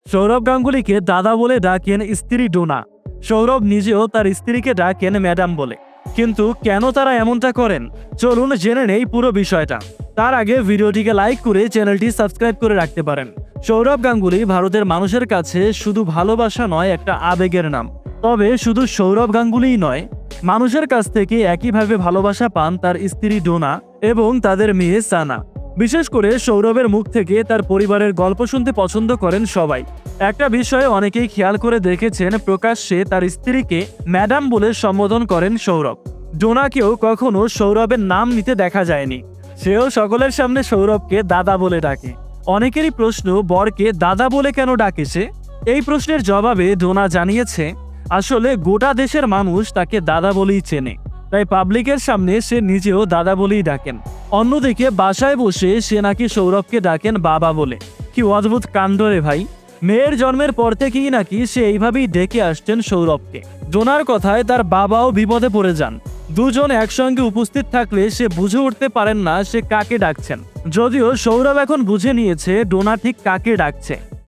সৌরভ গাঙ্গুলীকে দাদা বলে ডাকেন স্ত্রী ডোনা। সৌরভ নিজেও তার স্ত্রীকে ডাকেন ম্যাডাম বলে। কিন্তু কেন তারা এমনটা করেন, চলুন জেনে নেই পুরো বিষয়টা। তার আগে ভিডিওটিকে লাইক করে চ্যানেলটি সাবস্ক্রাইব করে রাখতে পারেন। সৌরভ গাঙ্গুলী ভারতের মানুষের কাছে শুধু ভালোবাসা নয়, একটা আবেগের নাম। তবে শুধু সৌরভ গাঙ্গুলীই নয়, মানুষের কাছ থেকে একইভাবে ভালোবাসা পান তার স্ত্রী ডোনা এবং তাদের মেয়ে সানা। বিশেষ করে সৌরভের মুখ থেকে তার পরিবারের গল্প শুনতে পছন্দ করেন সবাই। একটা বিষয়ে অনেকেই খেয়াল করে দেখেছেন, প্রকাশ্যে তার স্ত্রীকে ম্যাডাম বলে সম্বোধন করেন সৌরভ। ডোনাকেও কখনো সৌরভের নাম নিতে দেখা যায়নি। সেও সকলের সামনে সৌরভকে দাদা বলে ডাকে। অনেকেরই প্রশ্ন, বরকে দাদা বলে কেন ডাকে সে? এই প্রশ্নের জবাবে ডোনা জানিয়েছে, আসলে গোটা দেশের মানুষ তাকে দাদা বলেই চেনে, তাই পাবলিকের সামনে সে নিজেও দাদা বলেই ডাকেন। অন্যদিকে বাসায় বসে সে নাকি সৌরভকে ডাকেন বাবা বলে। কি অদ্ভুত কাণ্ড রে ভাই! মেয়ের জন্মের পর থেকেই নাকি সে এইভাবেই ডেকে আসছেন সৌরভকে। ডোনার কথায় তার বাবাও বিপদে পড়ে যান। দুজন একসঙ্গে উপস্থিত থাকলে সে বুঝে উঠতে পারেন না সে কাকে ডাকছেন। যদিও সৌরভ এখন বুঝে নিয়েছে ডোনা ঠিক কাকে ডাকছে।